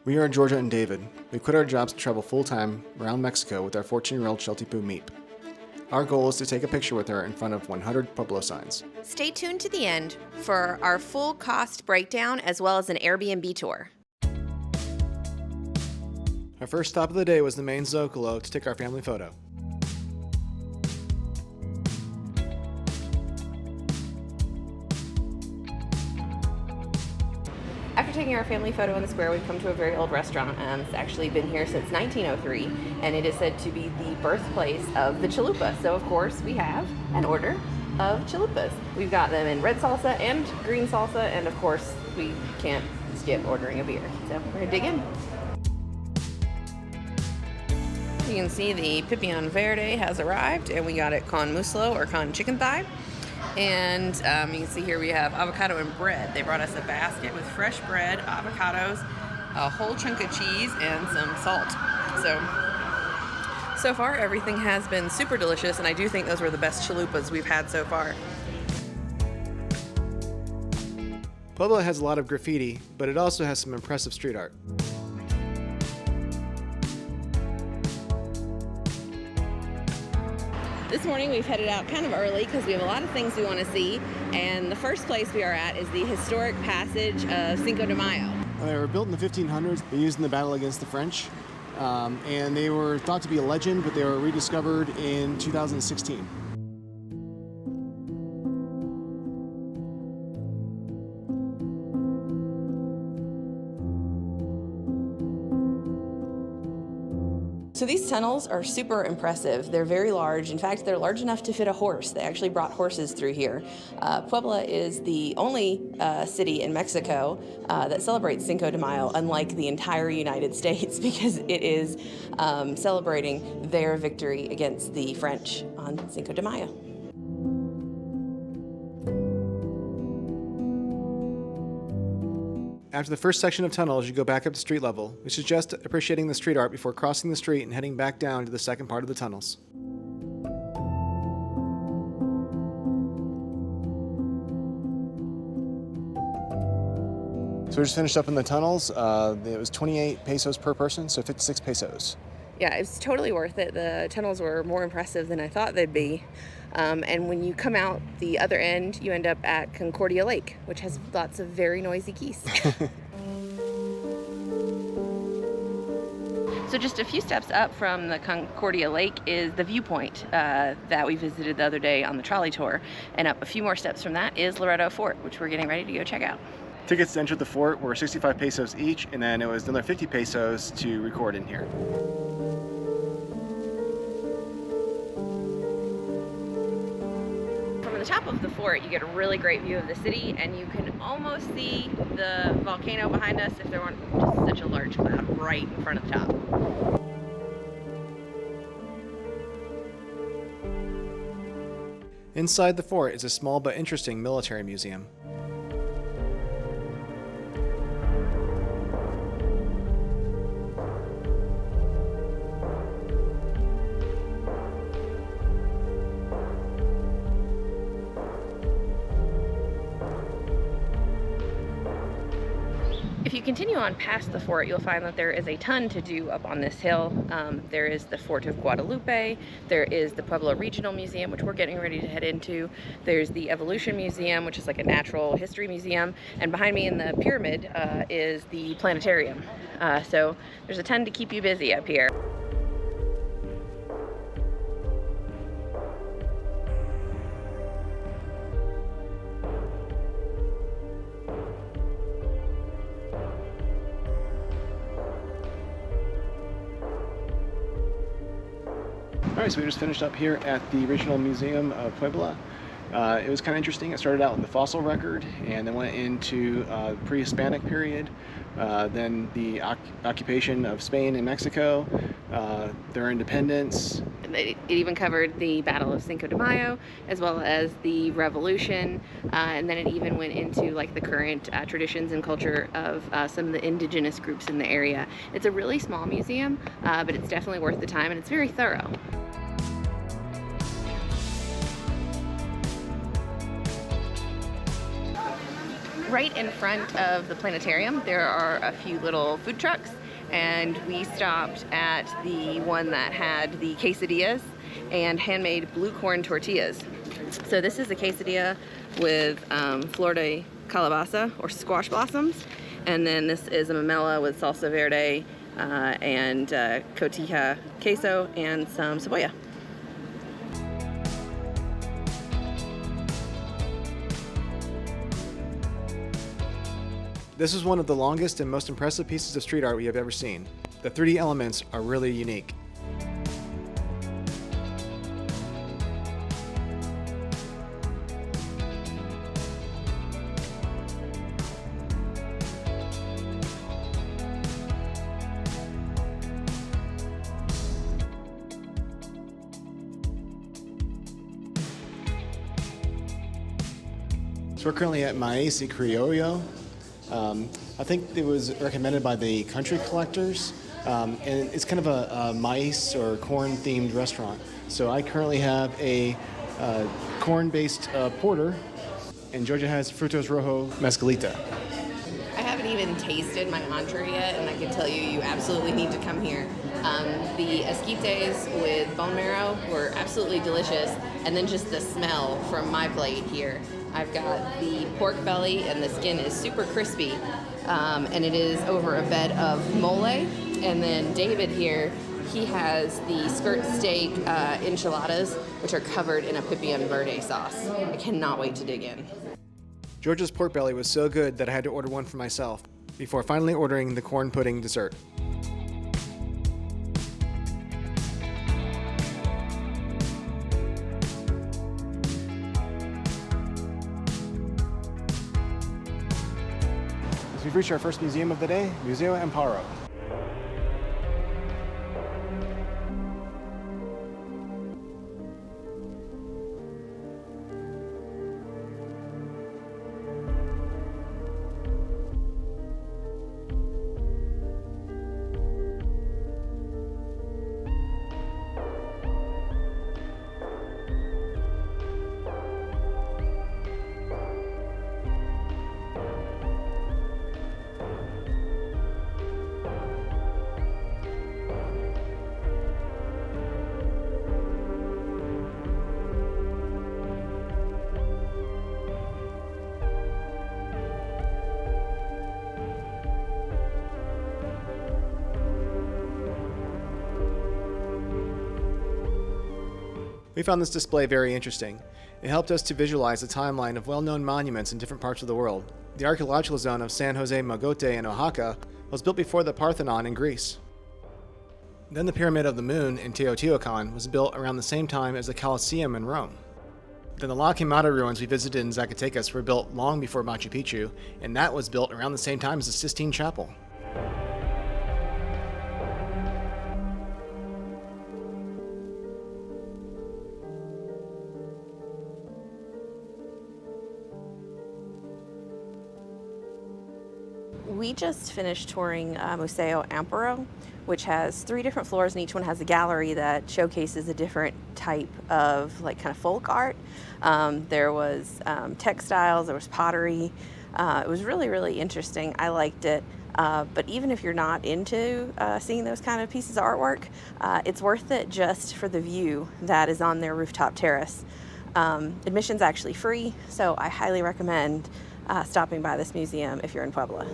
We are Georgia and David. We quit our jobs to travel full-time around Mexico with our 14-year-old Sheltie-Poo Meep. Our goal is to take a picture with her in front of 100 Pueblo signs. Stay tuned to the end for our full cost breakdown as well as an Airbnb tour. Our first stop of the day was the main Zocalo to take our family photo. After taking our family photo in the square, we've come to a very old restaurant. It's actually been here since 1903, and it is said to be the birthplace of the chalupa. So, of course, we have an order of chalupas. We've got them in red salsa and green salsa, and of course, we can't skip ordering a beer. So, we're gonna dig in. You can see the pipián verde has arrived, and we got it con muslo or con chicken thigh. And you can see here we have avocado and bread. They brought us a basket with fresh bread, avocados, a whole chunk of cheese, and some salt. So far everything has been super delicious, and I do think those were the best chalupas we've had so far. Puebla has a lot of graffiti, but it also has some impressive street art. This morning we've headed out kind of early because we have a lot of things we want to see, and the first place we are at is the historic passage of Cinco de Mayo. They were built in the 1500s. They used in the battle against the French, and they were thought to be a legend, but they were rediscovered in 2016. So these tunnels are super impressive. They're very large. In fact, they're large enough to fit a horse. They actually brought horses through here. Puebla is the only city in Mexico that celebrates Cinco de Mayo, unlike the entire United States, because it is celebrating their victory against the French on Cinco de Mayo. After the first section of tunnels, you go back up to street level. We suggest appreciating the street art before crossing the street and heading back down to the second part of the tunnels. So we just finished up in the tunnels. It was 28 pesos per person, so 56 pesos. Yeah, it's totally worth it. The tunnels were more impressive than I thought they'd be. And when you come out the other end, you end up at Concordia Lake, which has lots of very noisy geese. So just a few steps up from the Concordia Lake is the viewpoint that we visited the other day on the trolley tour. And up a few more steps from that is Loretto Fort, which we're getting ready to go check out. Tickets to enter the fort were 65 pesos each, and then it was another 50 pesos to record in here. From the top of the fort, you get a really great view of the city, and you can almost see the volcano behind us if there weren't just such a large cloud right in front of the top. Inside the fort is a small but interesting military museum. If you continue on past the fort, you'll find that there is a ton to do up on this hill. There is the Fort of Guadalupe, there is the Puebla Regional Museum, which we're getting ready to head into. There's the Evolution Museum, which is like a natural history museum, and behind me in the pyramid is the planetarium. So there's a ton to keep you busy up here. Alright, so we just finished up here at the Regional Museum of Puebla. It was kind of interesting. It started out with the fossil record and then went into pre-Hispanic period, then the occupation of Spain and Mexico, their independence. It even covered the Battle of Cinco de Mayo, as well as the Revolution, and then it even went into like the current traditions and culture of some of the indigenous groups in the area. It's a really small museum, but it's definitely worth the time, and it's very thorough. right in front of the planetarium, there are a few little food trucks, and we stopped at the one that had the quesadillas and handmade blue corn tortillas. So this is a quesadilla with flor de calabaza, or squash blossoms, and then this is a mamela with salsa verde and cotija queso and some cebolla. This is one of the longest and most impressive pieces of street art we have ever seen. The 3D elements are really unique. So we're currently at Maíz y Criollo. I think it was recommended by the country collectors, and it's kind of a maize or corn-themed restaurant. So I currently have a corn-based porter, and Georgia has frutos rojo mezcalita. I haven't even tasted my entree yet, and I can tell you, you absolutely need to come here. The esquites with bone marrow were absolutely delicious, and then just the smell from my plate here. I've got the pork belly, and the skin is super crispy, and it is over a bed of mole. And then David here, he has the skirt steak enchiladas, which are covered in a pipián verde sauce. I cannot wait to dig in. Georgia's pork belly was so good that I had to order one for myself, before finally ordering the corn pudding dessert. As we've reached our first museum of the day, Museo Amparo. We found this display very interesting. It helped us to visualize the timeline of well-known monuments in different parts of the world. The archaeological zone of San Jose Mogote in Oaxaca was built before the Parthenon in Greece. Then the Pyramid of the Moon in Teotihuacan was built around the same time as the Colosseum in Rome. Then the La Quemada ruins we visited in Zacatecas were built long before Machu Picchu, and that was built around the same time as the Sistine Chapel. We just finished touring Museo Amparo, which has 3 different floors, and each one has a gallery that showcases a different type of kind of folk art. There was textiles, there was pottery. It was really, really interesting. I liked it. But even if you're not into seeing those kind of pieces of artwork, it's worth it just for the view that is on their rooftop terrace. Admission's actually free, so I highly recommend stopping by this museum if you're in Puebla.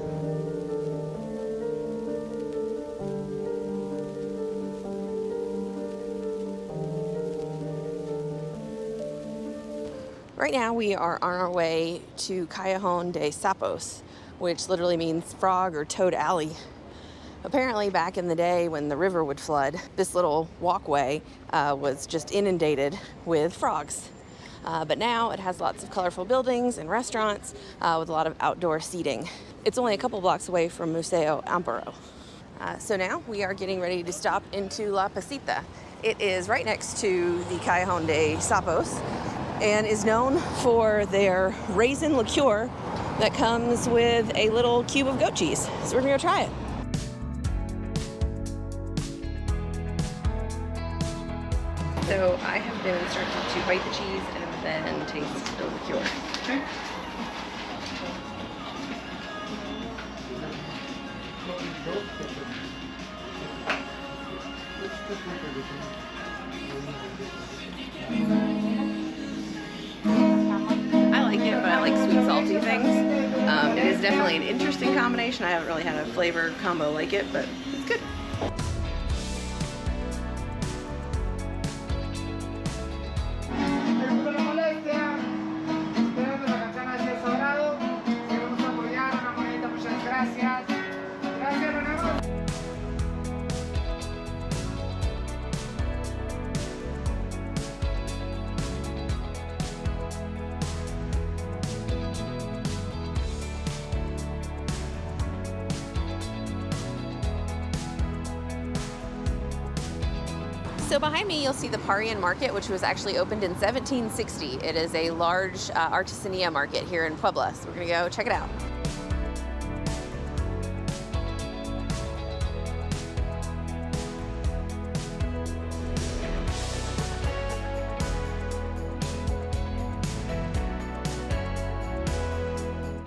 Right now we are on our way to Callejón de Sapos, which literally means frog or toad alley. Apparently back in the day when the river would flood, this little walkway was just inundated with frogs. But now it has lots of colorful buildings and restaurants with a lot of outdoor seating. It's only a couple blocks away from Museo Amparo. So now we are getting ready to stop into La Pasita. It is right next to the Callejón de Sapos and is known for their raisin liqueur that comes with a little cube of goat cheese. So we're gonna go try it. So I have been instructed to bite the cheese and then taste the liqueur. Okay. I like it, but I like sweet salty things. It is definitely an interesting combination. I haven't really had a flavor combo like it, but it's good. So behind me, you'll see the Parian Market, which was actually opened in 1760. It is a large artisania market here in Puebla. So we're gonna go check it out.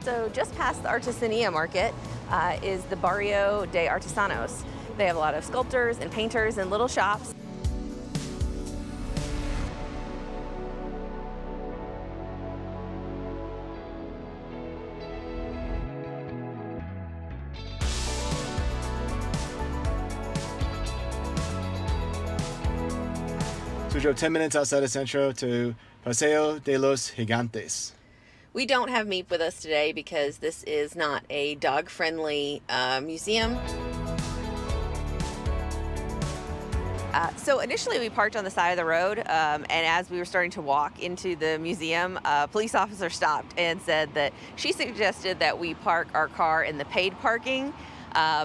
So just past the artisania market is the Barrio de Artesanos. They have a lot of sculptors and painters and little shops. So we drove 10 minutes outside of Centro to Paseo de los Gigantes. We don't have Meep with us today because this is not a dog-friendly museum. So initially we parked on the side of the road, and as we were starting to walk into the museum, a police officer stopped and said that she suggested that we park our car in the paid parking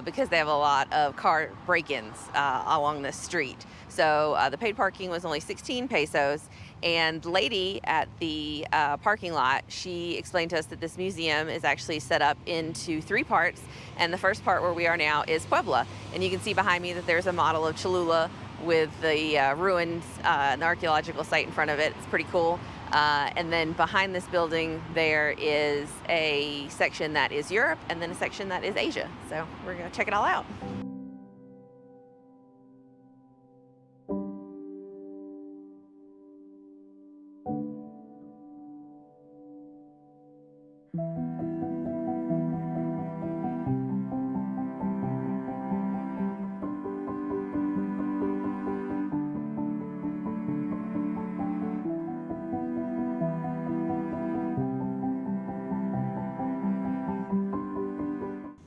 because they have a lot of car break-ins along this street. So the paid parking was only 16 pesos, and the lady at the parking lot, she explained to us that this museum is actually set up into 3 parts, and the first part where we are now is Puebla. And you can see behind me that there's a model of Cholula with the ruins, an archaeological site in front of it. It's pretty cool. And then behind this building, there is a section that is Europe and then a section that is Asia. So we're gonna check it all out.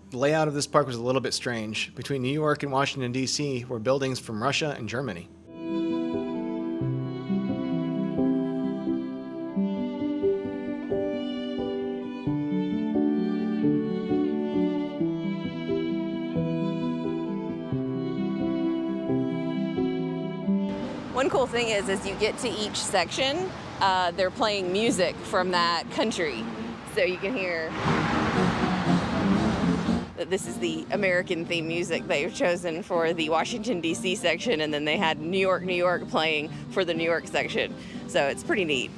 The layout of this park was a little bit strange. Between New York and Washington, D.C. were buildings from Russia and Germany. One cool thing is, as you get to each section, they're playing music from that country. So you can hear that this is the American theme music they've chosen for the Washington, D.C. section, and then they had New York, New York playing for the New York section. So it's pretty neat.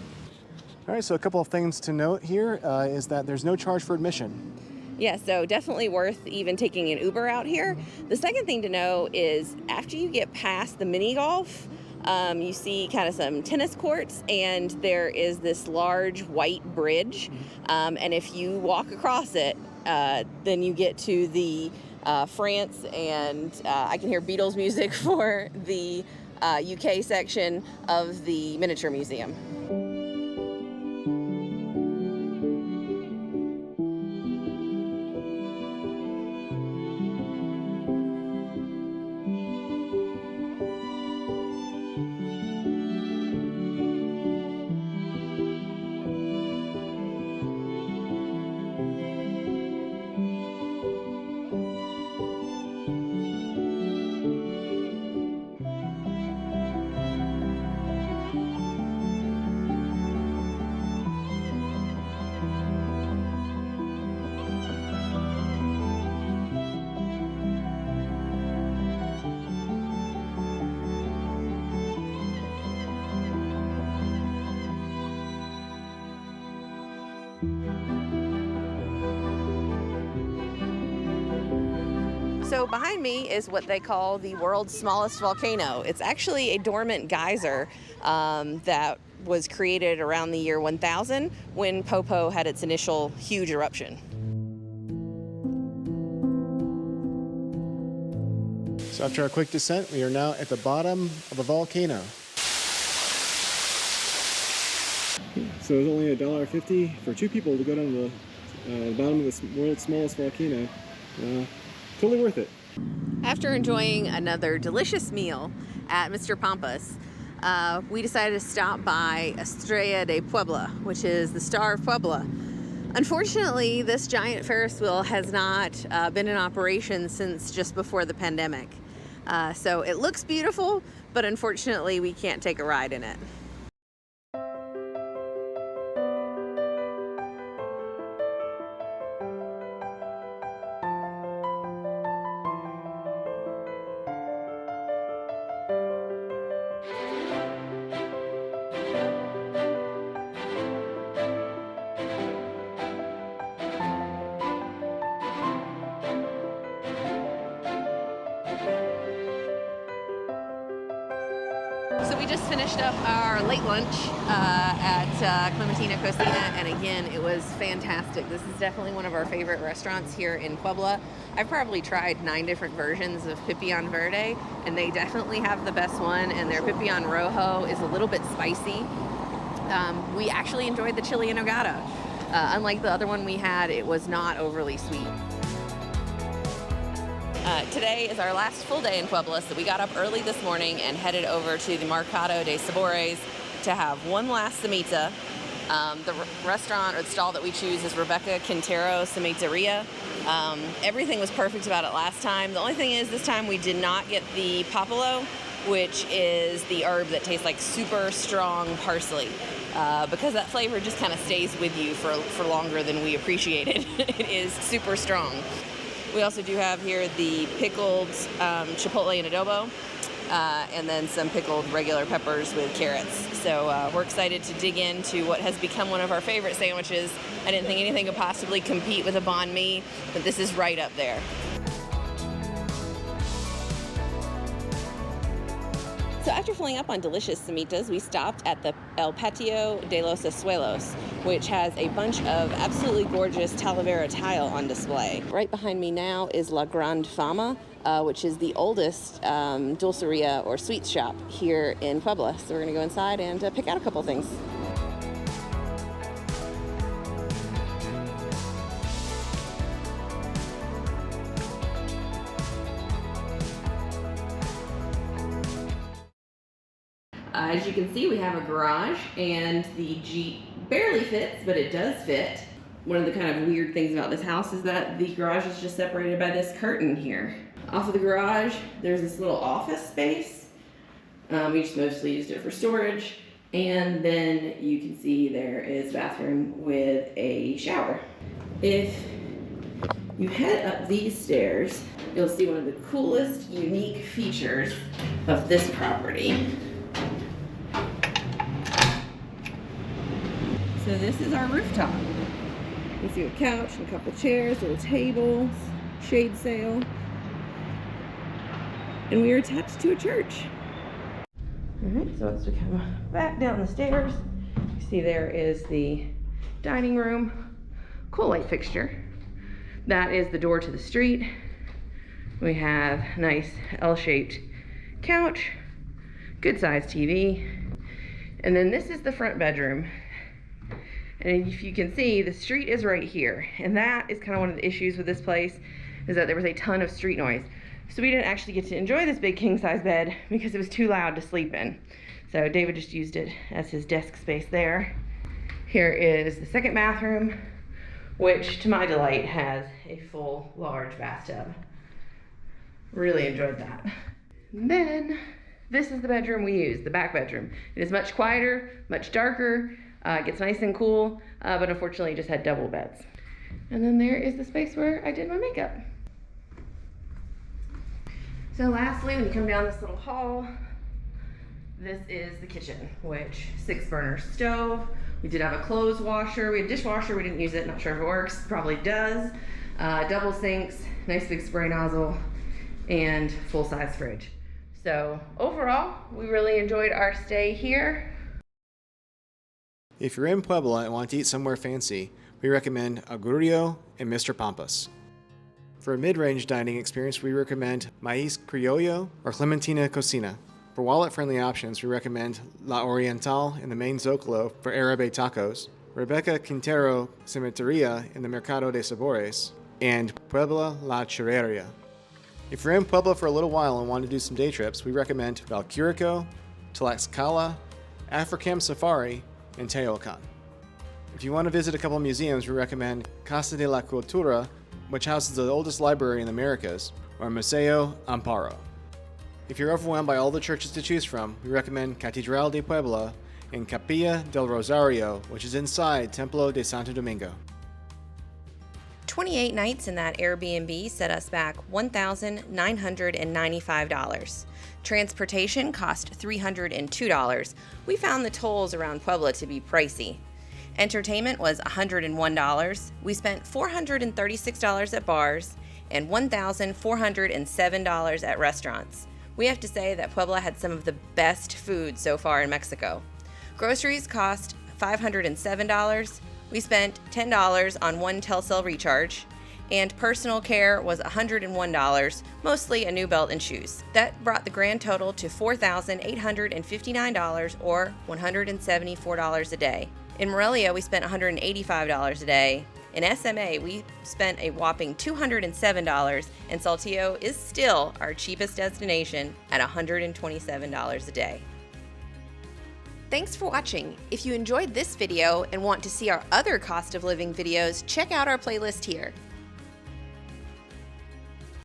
All right, so a couple of things to note here is that there's no charge for admission. Yeah, so definitely worth even taking an Uber out here. The second thing to know is after you get past the mini golf, you see kind of some tennis courts, and there is this large white bridge. And if you walk across it, then you get to the France, and I can hear Beatles music for the UK section of the miniature museum. So So behind me is what they call the world's smallest volcano. It's actually a dormant geyser that was created around the year 1000 when Popo had its initial huge eruption. So after our quick descent, we are now at the bottom of a volcano. So it's only $1.50 for 2 people to go down to the bottom of the world's smallest volcano. Totally worth it. After enjoying another delicious meal at Mr. Pampas, we decided to stop by Estrella de Puebla, which is the Star of Puebla. Unfortunately, this giant Ferris wheel has not been in operation since just before the pandemic. So it looks beautiful, but unfortunately we can't take a ride in it. So we just finished up our late lunch at Cocina, and again, it was fantastic. This is definitely one of our favorite restaurants here in Puebla. I've probably tried 9 different versions of pipián verde, and they definitely have the best one, and their pipián rojo is a little bit spicy. We actually enjoyed the chili en nogada. Unlike the other one we had, it was not overly sweet. Today is our last full day in Puebla, so we got up early this morning and headed over to the Mercado de Sabores to have one last semita. The restaurant or the stall that we choose is Rebecca Quintero Semiteria. Everything was perfect about it last time. The only thing is this time we did not get the papalo, which is the herb that tastes like super strong parsley. Because that flavor just kind of stays with you for longer than we appreciated. It is super strong. We also do have here the pickled chipotle and adobo, and then some pickled regular peppers with carrots. So we're excited to dig into what has become one of our favorite sandwiches. I didn't think anything could possibly compete with a banh mi, but this is right up there. So after filling up on delicious semitas, we stopped at the El Patio de los Azuelos, which has a bunch of absolutely gorgeous Talavera tile on display. Right behind me now is La Grande Fama, which is the oldest dulceria or sweets shop here in Puebla. So we're gonna go inside and pick out a couple things. As you can see, we have a garage, and the Jeep barely fits, but it does fit. One of the kind of weird things about this house is that the garage is just separated by this curtain here. Off of the garage, there's this little office space. We just mostly used it for storage. And then you can see there is a bathroom with a shower. If you head up these stairs, you'll see one of the coolest, unique features of this property. So this is our rooftop. You see a couch and a couple chairs, little tables, shade sail. And we are attached to a church. All right, so let's come back down the stairs. You see there is the dining room. Cool light fixture. That is the door to the street. We have a nice L-shaped couch, good sized TV. And then this is the front bedroom. And if you can see, the street is right here. And that is kind of one of the issues with this place, is that there was a ton of street noise. So we didn't actually get to enjoy this big king size bed because it was too loud to sleep in. So David just used it as his desk space there. Here is the second bathroom, which to my delight has a full large bathtub. Really enjoyed that. And then this is the bedroom we use, the back bedroom. It is much quieter, much darker. It gets nice and cool, but unfortunately it just had double beds. And then there is the space where I did my makeup. So lastly, when you come down this little hall, this is the kitchen, which 6-burner stove. We did have a clothes washer. We had a dishwasher. We didn't use it. Not sure if it works. Probably does. Double sinks, nice big spray nozzle. and full-size fridge. So overall, we really enjoyed our stay here. If you're in Puebla and want to eat somewhere fancy, we recommend Agurio and Mr. Pampas. For a mid-range dining experience, we recommend Maíz Criollo or Clementina Cocina. For wallet-friendly options, we recommend La Oriental in the main Zocalo for Árabe tacos, Rebecca Quintero Cementeria in the Mercado de Sabores, and Puebla La Churreria. If you're in Puebla for a little while and want to do some day trips, we recommend Valquirico, Tlaxcala, Africam Safari, and Teotihuacan. If you want to visit a couple museums, we recommend Casa de la Cultura, which houses the oldest library in the Americas, or Museo Amparo. If you're overwhelmed by all the churches to choose from, we recommend Catedral de Puebla and Capilla del Rosario, which is inside Templo de Santo Domingo. 28 nights in that Airbnb set us back $1,995. Transportation cost $302. We found the tolls around Puebla to be pricey. Entertainment was $101. We spent $436 at bars and $1,407 at restaurants. We have to say that Puebla had some of the best food so far in Mexico. Groceries cost $507. We spent $10 on one Telcel recharge, and personal care was $101, mostly a new belt and shoes. That brought the grand total to $4,859 or $174 a day. In Morelia, we spent $185 a day. In SMA, we spent a whopping $207, and Saltillo is still our cheapest destination at $127 a day. Thanks for watching. If you enjoyed this video and want to see our other cost of living videos, check out our playlist here.